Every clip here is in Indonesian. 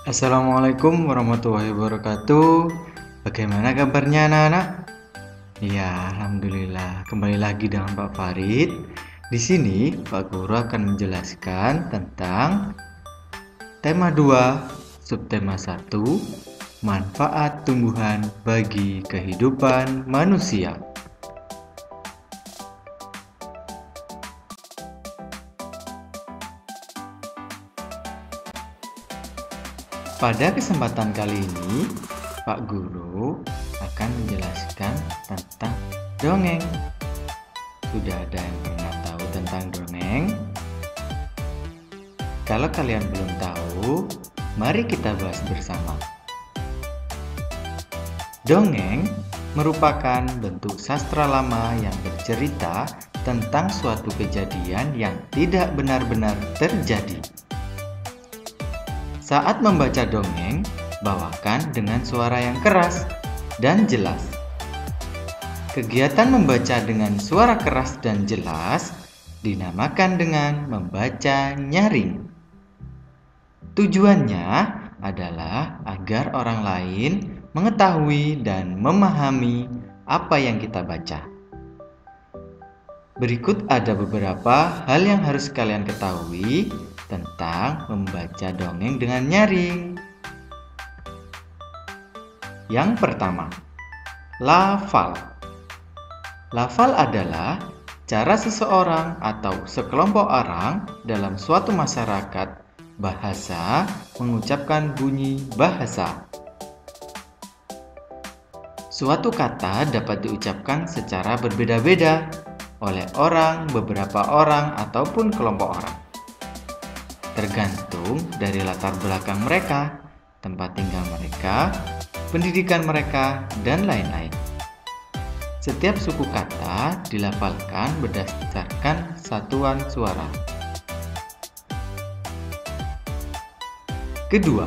Assalamualaikum warahmatullahi wabarakatuh. Bagaimana kabarnya anak-anak? Ya, alhamdulillah. Kembali lagi dengan Pak Farid. Di sini Pak Guru akan menjelaskan tentang tema 2, subtema 1, manfaat tumbuhan bagi kehidupan manusia. Pada kesempatan kali ini, Pak Guru akan menjelaskan tentang dongeng. Sudah ada yang pernah tahu tentang dongeng? Kalau kalian belum tahu, mari kita bahas bersama. Dongeng merupakan bentuk sastra lama yang bercerita tentang suatu kejadian yang tidak benar-benar terjadi. Saat membaca dongeng, bawakan dengan suara yang keras dan jelas. Kegiatan membaca dengan suara keras dan jelas dinamakan dengan membaca nyaring. Tujuannya adalah agar orang lain mengetahui dan memahami apa yang kita baca. Berikut ada beberapa hal yang harus kalian ketahui tentang membaca dongeng dengan nyaring. Yang pertama, lafal. Lafal adalah cara seseorang atau sekelompok orang dalam suatu masyarakat bahasa mengucapkan bunyi bahasa. Suatu kata dapat diucapkan secara berbeda-beda oleh orang, beberapa orang, ataupun kelompok orang. Tergantung dari latar belakang mereka, tempat tinggal mereka, pendidikan mereka, dan lain-lain. Setiap suku kata dilafalkan berdasarkan satuan suara. Kedua,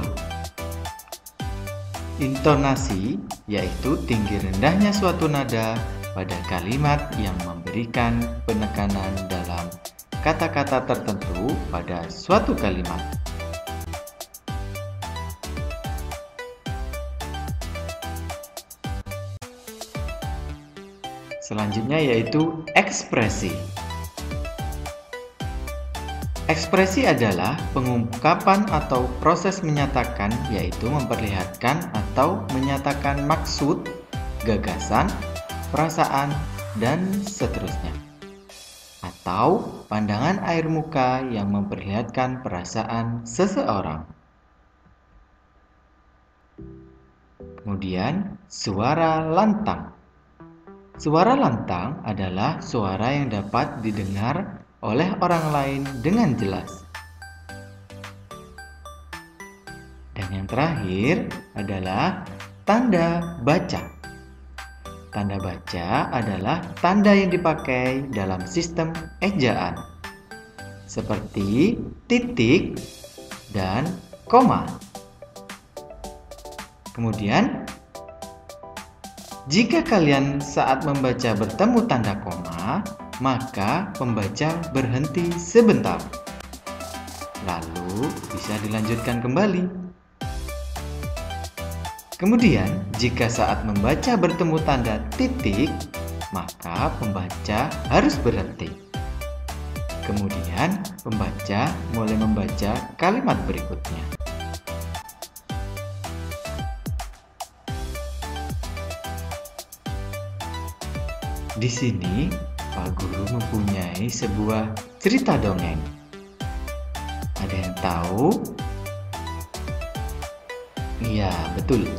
intonasi, yaitu tinggi rendahnya suatu nada pada kalimat yang memberikan penekanan dalam kata-kata tertentu pada suatu kalimat. Selanjutnya yaitu ekspresi. Ekspresi adalah pengungkapan atau proses menyatakan, yaitu memperlihatkan atau menyatakan maksud, gagasan, perasaan, dan seterusnya. Atau pandangan air muka yang memperlihatkan perasaan seseorang. Kemudian, suara lantang. Suara lantang adalah suara yang dapat didengar oleh orang lain dengan jelas. Dan yang terakhir adalah tanda baca. Tanda baca adalah tanda yang dipakai dalam sistem ejaan, seperti titik dan koma. Kemudian, jika kalian saat membaca bertemu tanda koma, maka pembaca berhenti sebentar, lalu bisa dilanjutkan kembali. Kemudian, jika saat membaca bertemu tanda titik, maka pembaca harus berhenti. Kemudian, pembaca mulai membaca kalimat berikutnya. Di sini, Pak Guru mempunyai sebuah cerita dongeng. Ada yang tahu? Iya, betul.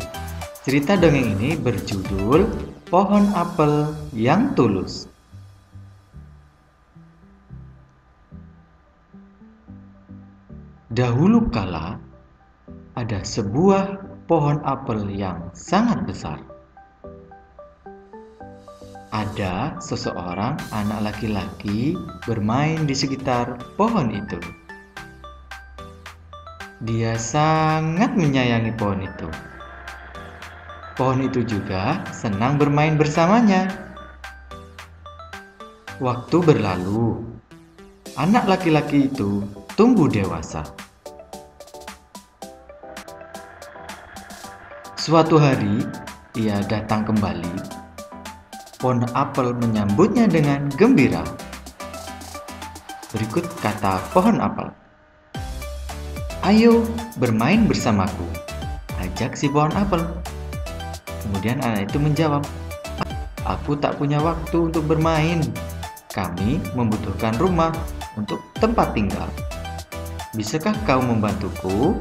Cerita dongeng ini berjudul Pohon Apel yang Tulus. Dahulu kala, ada sebuah pohon apel yang sangat besar. Ada seseorang anak laki-laki bermain di sekitar pohon itu. Dia sangat menyayangi pohon itu. Pohon itu juga senang bermain bersamanya. Waktu berlalu, anak laki-laki itu tumbuh dewasa. Suatu hari, ia datang kembali. Pohon apel menyambutnya dengan gembira. Berikut kata pohon apel. "Ayo bermain bersamaku," ajak si pohon apel. Kemudian anak itu menjawab, "Aku tak punya waktu untuk bermain. Kami membutuhkan rumah untuk tempat tinggal. Bisakah kau membantuku?"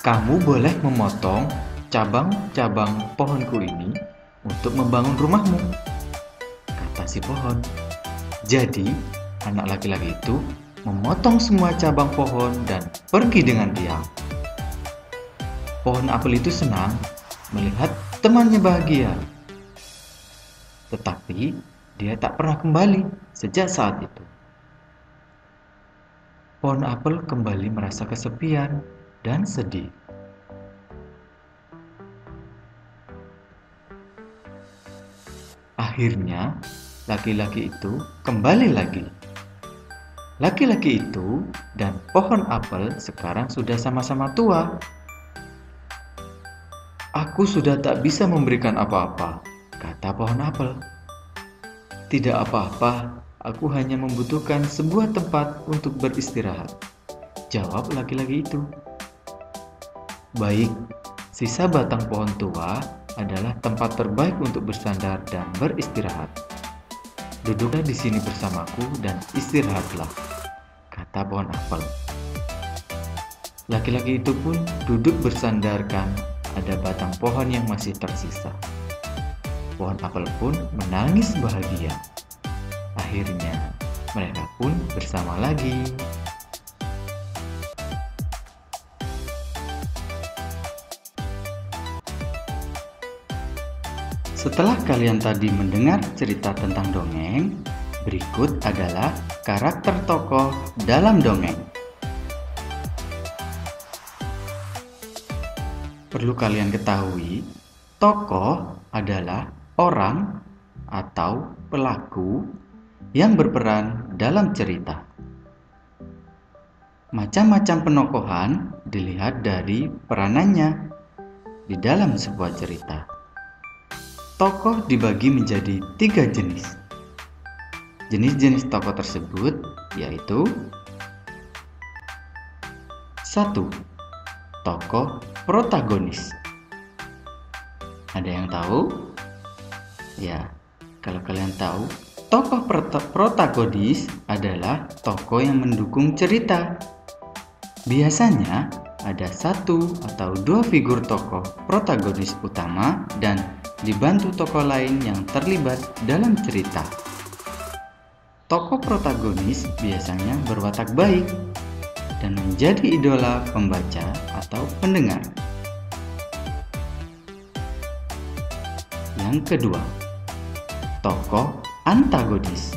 "Kamu boleh memotong cabang-cabang pohonku ini untuk membangun rumahmu," kata si pohon. Jadi, anak laki-laki itu memotong semua cabang pohon dan pergi dengan diam. Pohon apel itu senang melihat temannya bahagia. Tetapi, dia tak pernah kembali sejak saat itu. Pohon apel kembali merasa kesepian dan sedih. Akhirnya, laki-laki itu kembali lagi. Laki-laki itu dan pohon apel sekarang sudah sama-sama tua. "Aku sudah tak bisa memberikan apa-apa," kata pohon apel. "Tidak apa-apa, aku hanya membutuhkan sebuah tempat untuk beristirahat," jawab laki-laki itu. "Baik, sisa batang pohon tua adalah tempat terbaik untuk bersandar dan beristirahat. Duduklah di sini bersamaku dan istirahatlah," kata pohon apel. Laki-laki itu pun duduk bersandarkan ada batang pohon yang masih tersisa. Pohon apel pun menangis bahagia. Akhirnya, mereka pun bersama lagi. Setelah kalian tadi mendengar cerita tentang dongeng, berikut adalah karakter tokoh dalam dongeng. Perlu kalian ketahui, tokoh adalah orang atau pelaku yang berperan dalam cerita. Macam-macam penokohan dilihat dari peranannya di dalam sebuah cerita. Tokoh dibagi menjadi 3 jenis. Jenis-jenis tokoh tersebut yaitu: 1. Tokoh protagonis. Ada yang tahu? Ya, kalau kalian tahu, tokoh protagonis adalah tokoh yang mendukung cerita. Biasanya ada 1 atau 2 figur tokoh protagonis utama dan dibantu tokoh lain yang terlibat dalam cerita. Tokoh protagonis biasanya berwatak baik dan menjadi idola pembaca atau pendengar. Yang kedua, tokoh antagonis.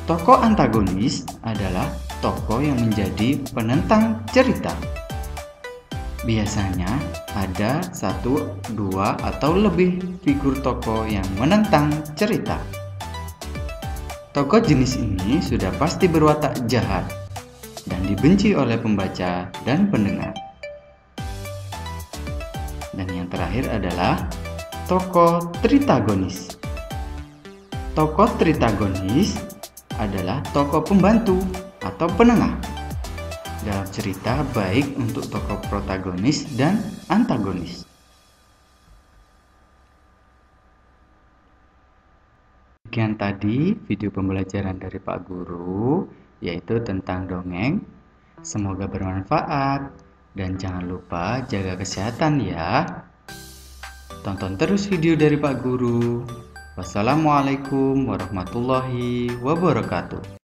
Tokoh antagonis adalah tokoh yang menjadi penentang cerita. Biasanya ada 1, 2, atau lebih figur tokoh yang menentang cerita. Tokoh jenis ini sudah pasti berwatak jahat dan dibenci oleh pembaca dan pendengar. Dan yang terakhir adalah tokoh tritagonis. Tokoh tritagonis adalah tokoh pembantu atau penengah dalam cerita, baik untuk tokoh protagonis dan antagonis. Sekian tadi video pembelajaran dari Pak Guru, yaitu tentang dongeng. Semoga bermanfaat dan jangan lupa jaga kesehatan ya. Tonton terus video dari Pak Guru. Wassalamualaikum warahmatullahi wabarakatuh.